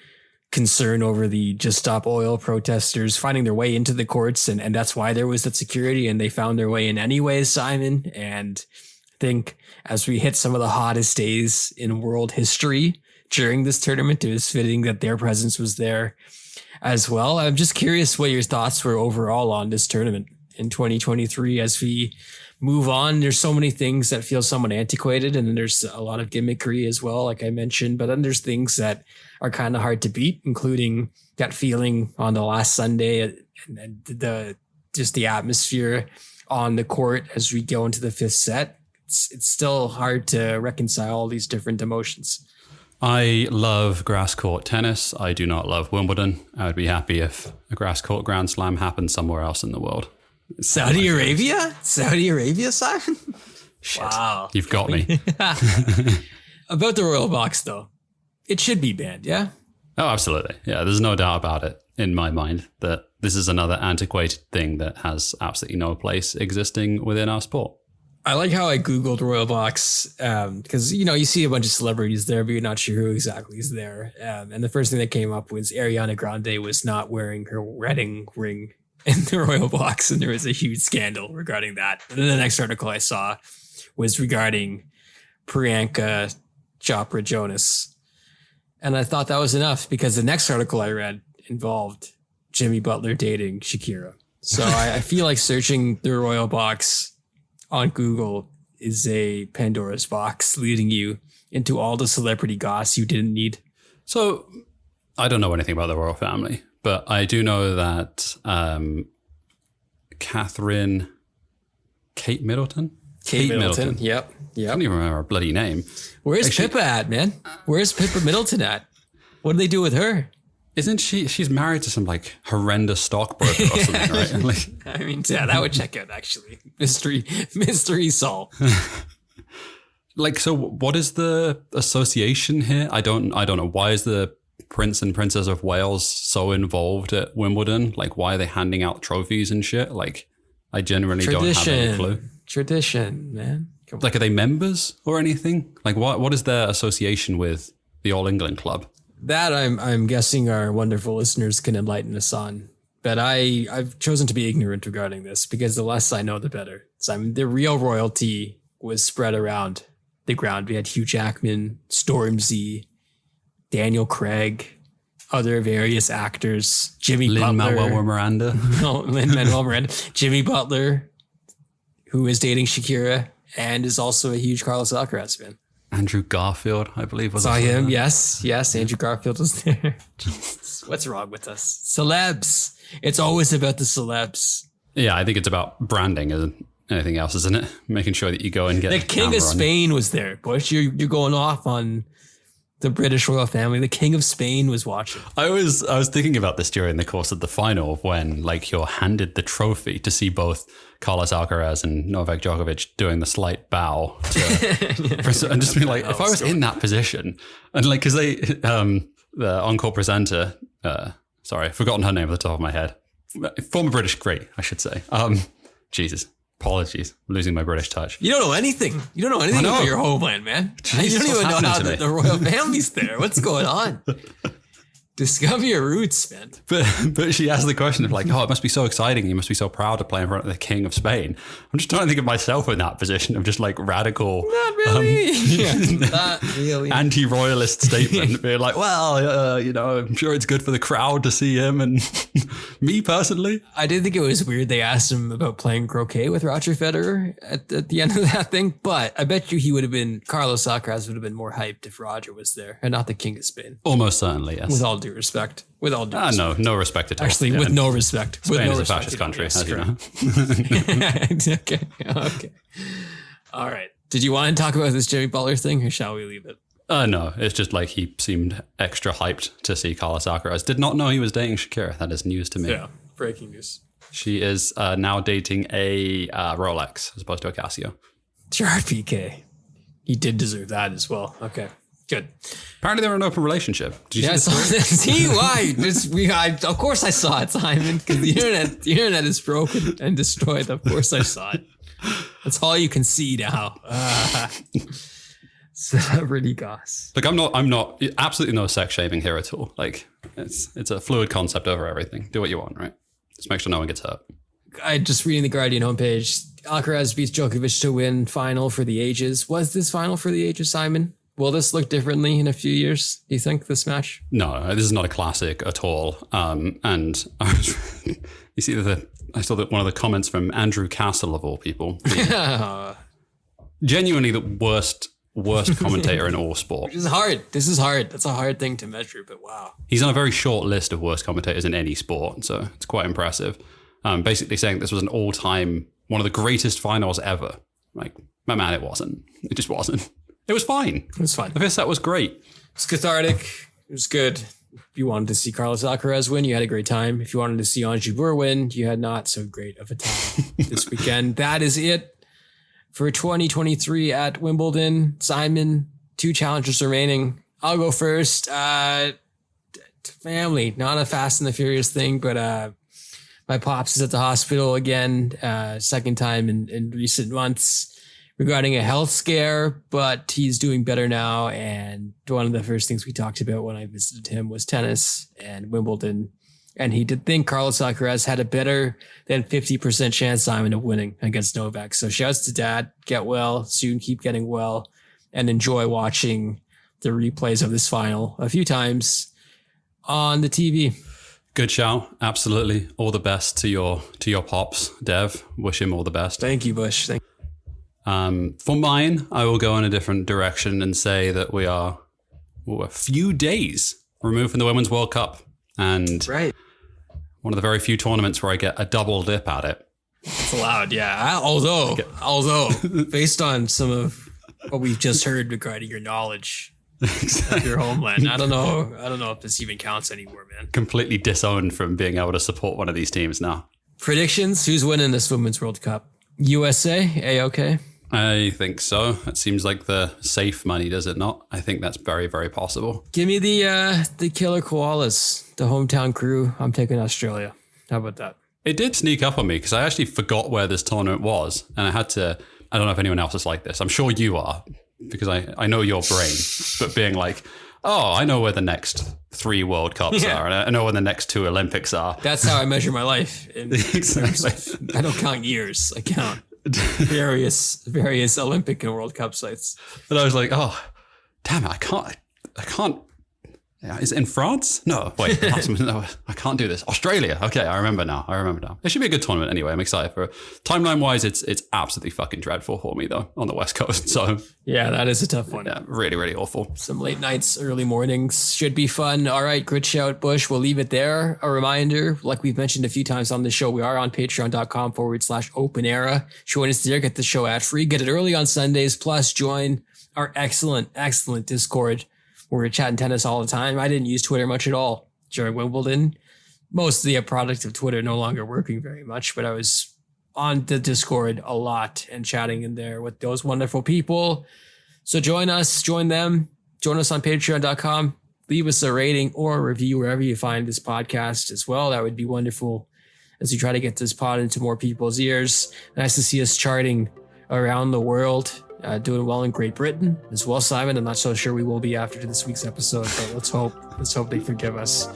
concern over the Just Stop Oil protesters finding their way into the courts. And that's why there was that security, and they found their way in anyways, Simon. And I think as we hit some of the hottest days in world history during this tournament, it was fitting that their presence was there as well. I'm just curious what your thoughts were overall on this tournament in 2023 as we move on. There's so many things that feel somewhat antiquated, and then there's a lot of gimmickry as well, like I mentioned, but then there's things that are kind of hard to beat, including that feeling on the last Sunday and the atmosphere on the court as we go into the fifth set. It's still hard to reconcile all these different emotions. I love grass court tennis. I do not love Wimbledon. I would be happy if a grass court Grand Slam happened somewhere else in the world. Saudi Arabia, Simon? Shit. Wow. You've got me. About the Royal Box, though, it should be banned, yeah? Oh, absolutely. Yeah, there's no doubt about it in my mind that this is another antiquated thing that has absolutely no place existing within our sport. I like how I Googled Royal Box because, you see a bunch of celebrities there, but you're not sure who exactly is there. And the first thing that came up was Ariana Grande was not wearing her wedding ring in the Royal Box, and there was a huge scandal regarding that. And then the next article I saw was regarding Priyanka Chopra Jonas. And I thought that was enough because the next article I read involved Jimmy Butler dating Shakira. So I feel like searching the Royal Box on Google is a Pandora's box leading you into all the celebrity goss you didn't need. So I don't know anything about the royal family, but I do know that Kate Middleton? Kate Middleton. Yep. I don't even remember her bloody name. Where's Pippa at, man? Where's Pippa Middleton at? What do they do with her? Isn't she's married to some like horrendous stockbroker or something, right? I mean, yeah, that would check out actually. Mystery solved. So what is the association here? I don't know. Why is the Prince and Princess of Wales so involved at Wimbledon? Like, why are they handing out trophies and shit? Like, I genuinely don't have any clue. Tradition, man. Like, are they members or anything? Like, what is their association with the All England Club? That I'm guessing our wonderful listeners can enlighten us on. But I've chosen to be ignorant regarding this because the less I know, the better. So, I mean, the real royalty was spread around the ground. We had Hugh Jackman, Stormzy, Daniel Craig, other various actors, Jimmy Butler. Lin-Manuel Miranda. No, Lin-Manuel Miranda. Jimmy Butler, who is dating Shakira and is also a huge Carlos Alcaraz fan. Andrew Garfield, I believe, was saw him. There. Yes. Andrew Garfield was there. Jesus, what's wrong with us? Celebs. It's always about the celebs. Yeah, I think it's about branding and anything else, isn't it? Making sure that you go and get the King of Spain was there. Bush, you're going off on the British royal family. The King of Spain was watching. I was thinking about this during the course of the final when you're handed the trophy to see both Carlos Alcaraz and Novak Djokovic doing the slight bow to, and just being like, if I was in that position and because they the encore presenter, sorry, I've forgotten her name at the top of my head, former British great, I should say. Jesus. Apologies, I'm losing my British touch. You don't know anything. You don't know anything about your homeland, man. Jeez, you don't even know how the royal family's there. What's going on? Discover your roots, man. But she asked the question of it must be so exciting. You must be so proud to play in front of the King of Spain. I'm just trying to think of myself in that position of just radical, not really, not really, anti-royalist statement. Being I'm sure it's good for the crowd to see him, and me personally, I did think it was weird. They asked him about playing croquet with Roger Federer at the end of that thing, but I bet you Carlos Alcaraz would have been more hyped if Roger was there and not the King of Spain. Almost certainly, yes. With all due respect. With all due respect. No respect at all. Actually, with no respect. Spain is a fascist country, as you know. Okay. All right. Did you want to talk about this Jimmy Butler thing, or shall we leave it? No, it's just he seemed extra hyped to see Carlos Alcaraz. Did not know he was dating Shakira. That is news to me. Yeah, breaking news. She is now dating a Rolex as opposed to a Casio. Gerard Piqué. He did deserve that as well. Okay. Good. Apparently they're in an open relationship. Did you see this? See why? Of course I saw it, Simon, because the internet is broken and destroyed. Of course I saw it. That's all you can see now. Really, goss. Look, I'm not absolutely no sex shaming here at all. Like it's a fluid concept over everything. Do what you want, right? Just make sure no one gets hurt. I just reading the Guardian homepage. Alcaraz beats Djokovic to win final for the ages. Was this final for the ages, Simon? Will this look differently in a few years? Do you think this match? No, this is not a classic at all. And you see I saw that one of the comments from Andrew Castle of all people, genuinely the worst commentator in all sport. Which is hard. This is hard. That's a hard thing to measure, but wow. He's on a very short list of worst commentators in any sport, so it's quite impressive. Basically saying this was an all-time, one of the greatest finals ever. Like, my man, it wasn't. It just wasn't. It was fine. It was fine. The first set was great. It's cathartic. It was good. If you wanted to see Carlos Alcaraz win, you had a great time. If you wanted to see Ons Jabeur win, you had not so great of a time this weekend. That is it for 2023 at Wimbledon. Simon, 2 challengers remaining. I'll go first. Family, not a Fast and the Furious thing, but my pops is at the hospital again, second time in recent months regarding a health scare, but he's doing better now. And one of the first things we talked about when I visited him was tennis and Wimbledon. And he did think Carlos Alcaraz had a better than 50% chance, Simon, of winning against Novak. So shouts to Dad, get well, soon keep getting well, and enjoy watching the replays of this final a few times on the TV. Good shout. Absolutely. All the best to your pops, Dev. Wish him all the best. Thank you, Bush. For mine, I will go in a different direction and say that we are a few days removed from the Women's World Cup. And right. One of the very few tournaments where I get a double dip at it. It's allowed, yeah. Although, based on some of what we've just heard regarding your knowledge of your homeland, I don't know if this even counts anymore, man. Completely disowned from being able to support one of these teams now. Predictions? Who's winning this Women's World Cup? USA? A-OK? I think so. It seems like the safe money, does it not? I think that's very, very possible. Give me the killer koalas, the hometown crew. I'm taking Australia. How about that? It did sneak up on me because I actually forgot where this tournament was. And I don't know if anyone else is like this. I'm sure you are because I know your brain. But being like, oh, I know where the next 3 World Cups are. And I know where the next 2 Olympics are. That's how I measure my life. Exactly. I don't count years. I count various Olympic and World Cup sites. And I was like, oh, damn it, I can't. Is it in France? No, wait, no, I can't do this. Australia. Okay, I remember now. It should be a good tournament anyway. I'm excited for it. Timeline wise, it's absolutely fucking dreadful for me though on the West Coast. So yeah, that is a tough one. Yeah, really, really awful. Some late nights, early mornings should be fun. All right, good shout, Bush. We'll leave it there. A reminder, like we've mentioned a few times on the show, we are on patreon.com/open era. Join us there, get the show ad free, get it early on Sundays, plus join our excellent Discord. We're chatting tennis all the time. I didn't use Twitter much at all during Wimbledon. Mostly a product of Twitter no longer working very much, but I was on the Discord a lot and chatting in there with those wonderful people. So join us, join them, join us on patreon.com. Leave us a rating or a review wherever you find this podcast as well. That would be wonderful as we try to get this pod into more people's ears. Nice to see us charting around the world. Doing well in Great Britain as well, Simon. I'm not so sure we will be after this week's episode, but let's hope they forgive us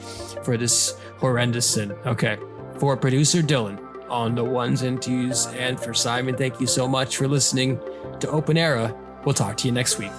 for this horrendous sin. Okay. For producer Dylan on the ones and twos, and for Simon, thank you so much for listening to Open Era. We'll talk to you next week.